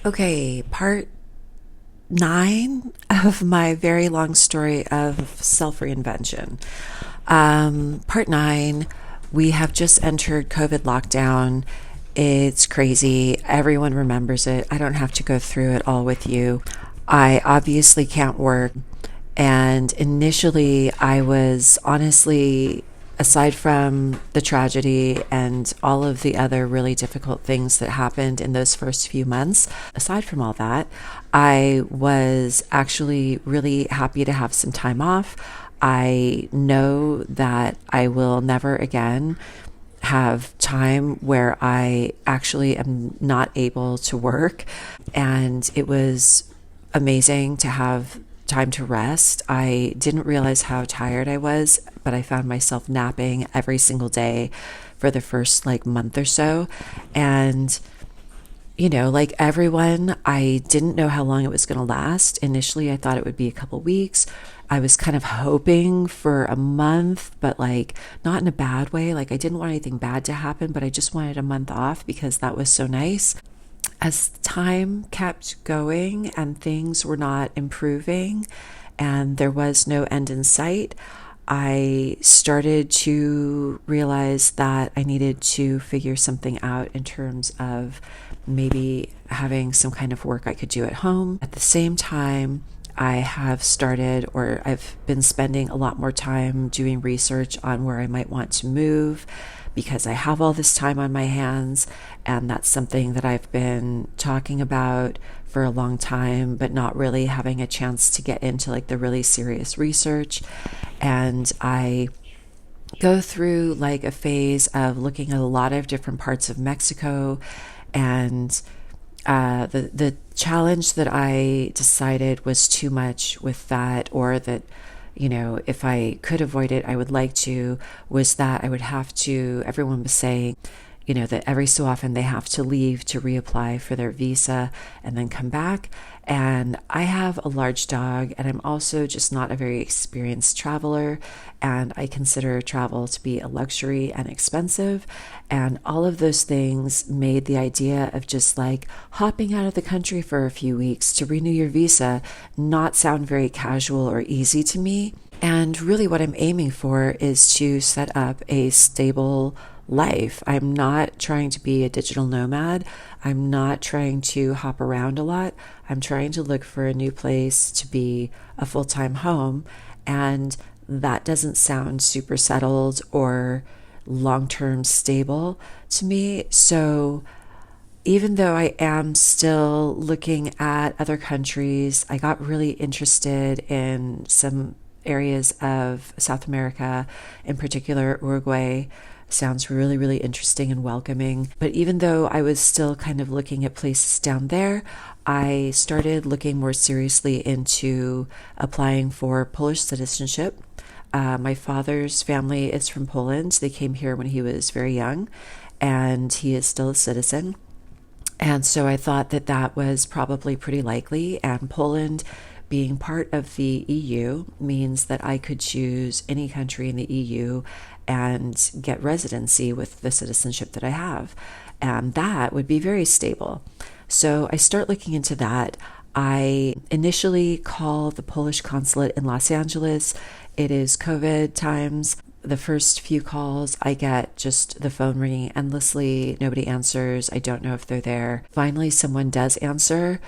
Okay, part 9 of my very long story of self reinvention. Part 9, we have just entered COVID lockdown. It's crazy. Everyone remembers it. I don't have to go through it all with you. I obviously can't work. And initially, I was honestly, aside from the tragedy and all of the other really difficult things that happened in those first few months, aside from all that, I was actually really happy to have some time off. I know that I will never again have time where I actually am not able to work. And it was amazing to have time to rest. I didn't realize how tired I was, but I found myself napping every single day for the first like month or so. And like everyone, I didn't know how long it was going to last. Initially, I thought it would be a couple weeks. I was kind of hoping for a month, but like not in a bad way. Like I didn't want anything bad to happen, but I just wanted a month off because that was so nice. As time kept going and things were not improving and there was no end in sight, I started to realize that I needed to figure something out in terms of maybe having some kind of work I could do at home. At the same time, I have started, or I've been spending a lot more time doing research on where I might want to move because I have all this time on my hands. And that's something that I've been talking about for a long time, but not really having a chance to get into like the really serious research. And I go through like a phase of looking at a lot of different parts of Mexico. And the challenge that I decided was too much with that, or that if I could avoid it, I would like to, was that I would have to, everyone was saying, that every so often they have to leave to reapply for their visa and then come back. And I have a large dog, and I'm also just not a very experienced traveler. And I consider travel to be a luxury and expensive. And all of those things made the idea of just like hopping out of the country for a few weeks to renew your visa not sound very casual or easy to me. And really, what I'm aiming for is to set up a stable life. I'm not trying to be a digital nomad. I'm not trying to hop around a lot. I'm trying to look for a new place to be a full time home. And that doesn't sound super settled or long term stable to me. So, even though I am still looking at other countries, I got really interested in some areas of South America, in particular Uruguay. Sounds really, really interesting and welcoming. But even though I was still kind of looking at places down there, I started looking more seriously into applying for Polish citizenship. My father's family is from Poland. They came here when he was very young, and he is still a citizen. And so I thought that that was probably pretty likely. And Poland, being part of the EU, means that I could choose any country in the EU and get residency with the citizenship that I have. And that would be very stable. So I start looking into that. I initially call the Polish consulate in Los Angeles. It is COVID times. The first few calls, I get just the phone ringing endlessly. Nobody answers. I don't know if they're there. Finally, someone does answer.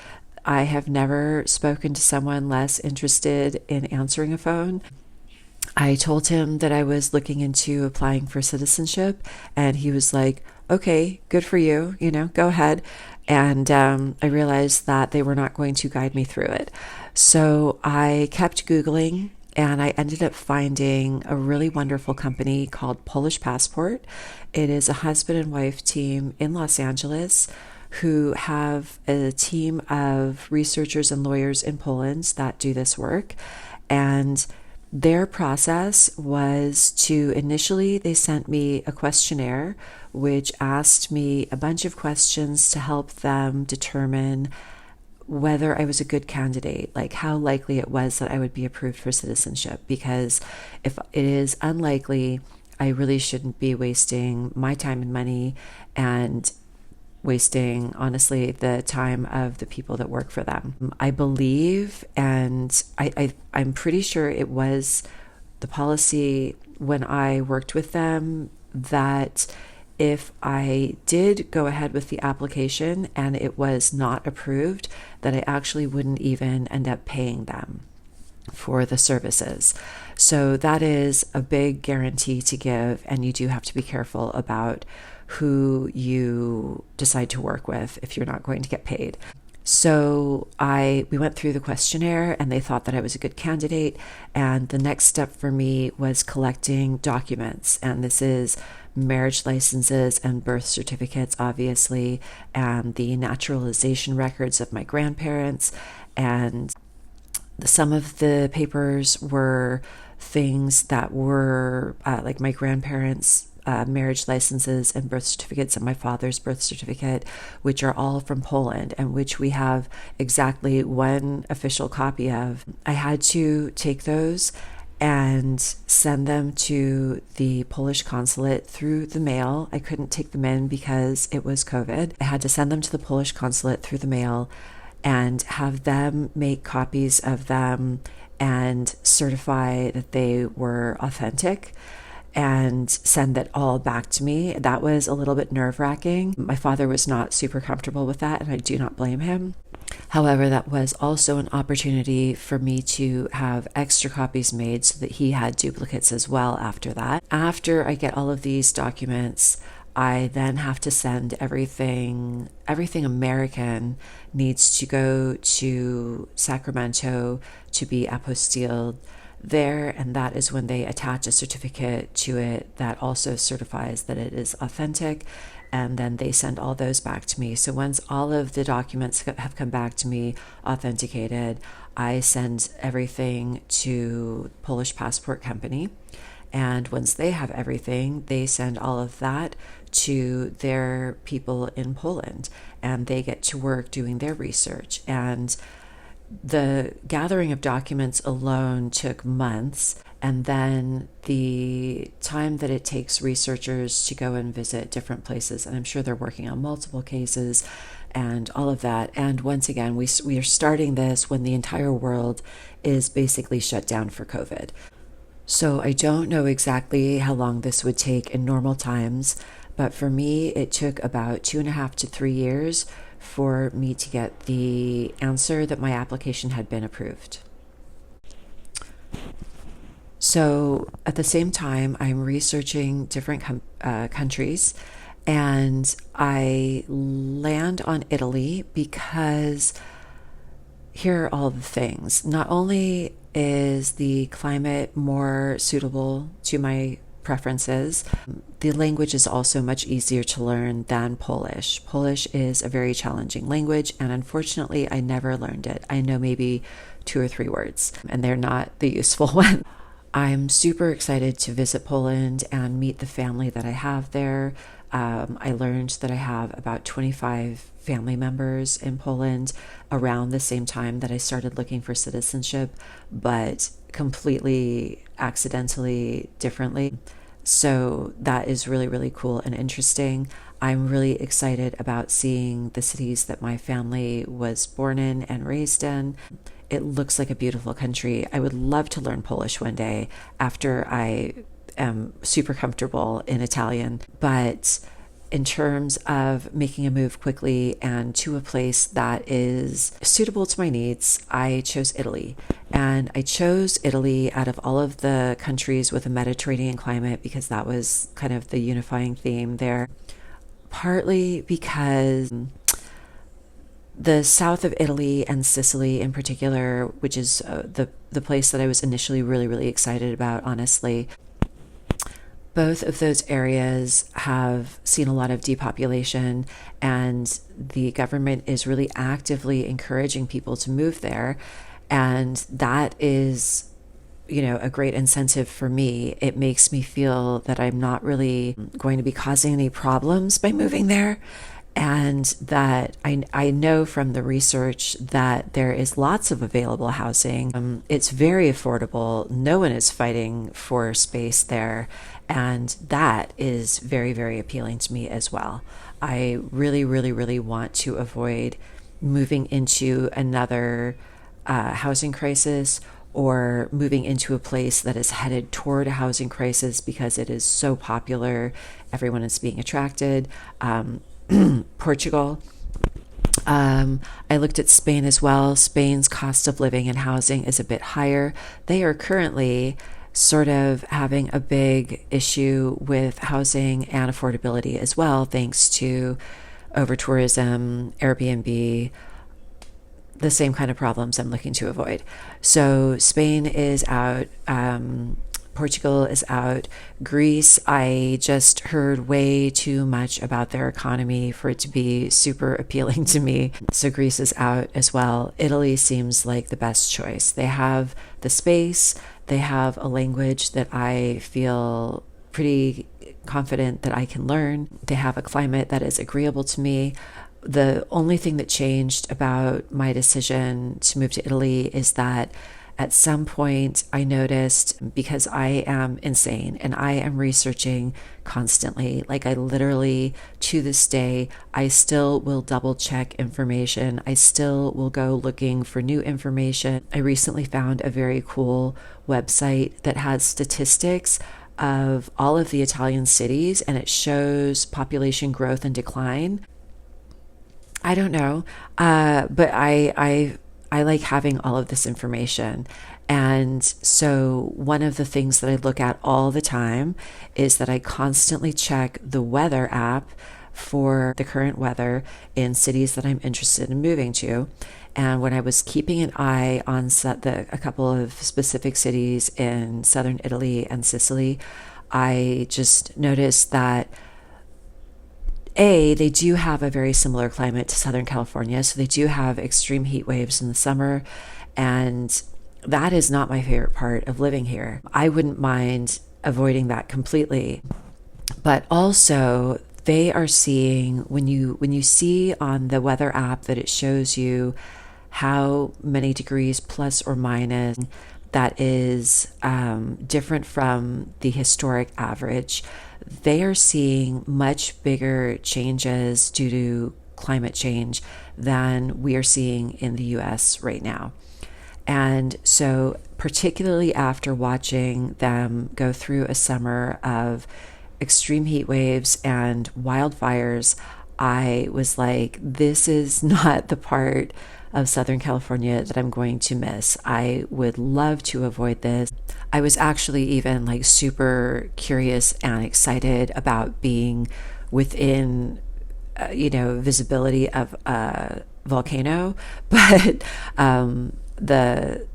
I have never spoken to someone less interested in answering a phone. I told him that I was looking into applying for citizenship, and he was like, okay, good for you, go ahead. And I realized that they were not going to guide me through it. So I kept Googling, and I ended up finding a really wonderful company called Polish Passport. It is a husband and wife team in Los Angeles who have a team of researchers and lawyers in Poland that do this work. And their process was to initially, they sent me a questionnaire which asked me a bunch of questions to help them determine whether I was a good candidate, like how likely it was that I would be approved for citizenship. Because if it is unlikely, I really shouldn't be wasting my time and money. And wasting, honestly, the time of the people that work for them. I believe, and I'm pretty sure it was the policy when I worked with them, that if I did go ahead with the application and it was not approved, that I actually wouldn't even end up paying them for the services. So that is a big guarantee to give, and you do have to be careful about who you decide to work with if you're not going to get paid. So we went through the questionnaire, and they thought that I was a good candidate, and the next step for me was collecting documents, and this is marriage licenses and birth certificates, obviously, and the naturalization records of my grandparents. And some of the papers were things that were like my grandparents' marriage licenses and birth certificates, and my father's birth certificate, which are all from Poland and which we have exactly one official copy of. I had to take those and send them to the Polish consulate through the mail. I couldn't take them in because it was COVID. I had to send them to the Polish consulate through the mail and have them make copies of them and certify that they were authentic and send that all back to me. That was a little bit nerve-wracking. My father was not super comfortable with that, and I do not blame him. However, that was also an opportunity for me to have extra copies made so that he had duplicates as well after that. After I get all of these documents, I then have to send everything American needs to go to Sacramento to be apostilled there, and that is when they attach a certificate to it that also certifies that it is authentic, and then they send all those back to me. So once all of the documents have come back to me authenticated, I send everything to Polish Passport Company, and once they have everything, they send all of that to their people in Poland, and they get to work doing their research. And the gathering of documents alone took months, and then the time that it takes researchers to go and visit different places, and I'm sure they're working on multiple cases and all of that. And once again, we are starting this when the entire world is basically shut down for COVID. So I don't know exactly how long this would take in normal times, but for me, it took about 2.5 to 3 years for me to get the answer that my application had been approved. So at the same time, I'm researching different countries, and I land on Italy because here are all the things. Not only is the climate more suitable to my preferences, the language is also much easier to learn than Polish. Polish is a very challenging language, and unfortunately, I never learned it. I know maybe 2 or 3 words, and they're not the useful ones. I'm super excited to visit Poland and meet the family that I have there. I learned that I have about 25 family members in Poland around the same time that I started looking for citizenship, but completely accidentally differently. So that is really, really cool and interesting. I'm really excited about seeing the cities that my family was born in and raised in. It looks like a beautiful country. I would love to learn Polish one day after I am super comfortable in Italian. But in terms of making a move quickly and to a place that is suitable to my needs, I chose Italy. And I chose Italy out of all of the countries with a Mediterranean climate because that was kind of the unifying theme there. Partly because the south of Italy and Sicily in particular, which is the place that I was initially really, really excited about, honestly, both of those areas have seen a lot of depopulation, and the government is really actively encouraging people to move there. And that is, a great incentive for me. It makes me feel that I'm not really going to be causing any problems by moving there. and that I know from the research that there is lots of available housing. It's very affordable. No one is fighting for space there. And that is very, very appealing to me as well. I really, really, really want to avoid moving into another housing crisis or moving into a place that is headed toward a housing crisis because it is so popular. Everyone is being attracted. Portugal. I looked at Spain as well. Spain's cost of living and housing is a bit higher. They are currently sort of having a big issue with housing and affordability as well, thanks to over tourism, Airbnb, the same kind of problems I'm looking to avoid. So Spain is out. Portugal is out. Greece, I just heard way too much about their economy for it to be super appealing to me. So Greece is out as well. Italy seems like the best choice. They have the space, they have a language that I feel pretty confident that I can learn. They have a climate that is agreeable to me. The only thing that changed about my decision to move to Italy is that at some point I noticed, because I am insane and I am researching constantly, like I literally to this day, I still will double check information. I still will go looking for new information. I recently found a very cool website that has statistics of all of the Italian cities, and it shows population growth and decline. I don't know, but I like having all of this information. And so one of the things that I look at all the time is that I constantly check the weather app for the current weather in cities that I'm interested in moving to. And when I was keeping an eye on a couple of specific cities in southern Italy and Sicily, I just noticed that they do have a very similar climate to Southern California. So they do have extreme heat waves in the summer. And that is not my favorite part of living here. I wouldn't mind avoiding that completely. But also, they are seeing, when you see on the weather app that it shows you how many degrees plus or minus that is different from the historic average, they are seeing much bigger changes due to climate change than we are seeing in the US right now. And so, particularly after watching them go through a summer of extreme heat waves and wildfires, I was like, this is not the part of Southern California that I'm going to miss. I would love to avoid this. I was actually even like super curious and excited about being within, visibility of a volcano, but that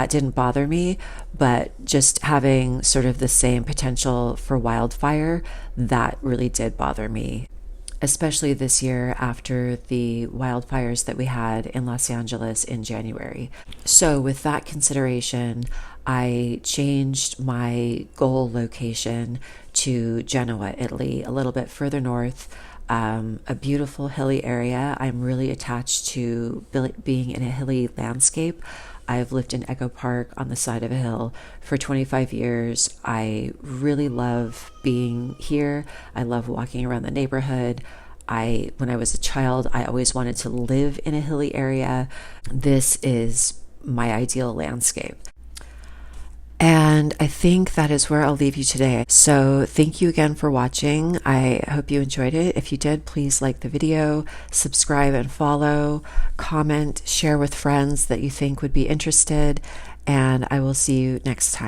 didn't bother me. But just having sort of the same potential for wildfire, that really did bother me, especially this year after the wildfires that we had in Los Angeles in January. So with that consideration, I changed my goal location to Genoa, Italy, a little bit further north, a beautiful hilly area. I'm really attached to being in a hilly landscape. I've lived in Echo Park on the side of a hill for 25 years. I really love being here. I love walking around the neighborhood. When I was a child, I always wanted to live in a hilly area. This is my ideal landscape. And I think that is where I'll leave you today. So thank you again for watching. I hope you enjoyed it. If you did, please like the video, subscribe and follow, comment, share with friends that you think would be interested, and I will see you next time.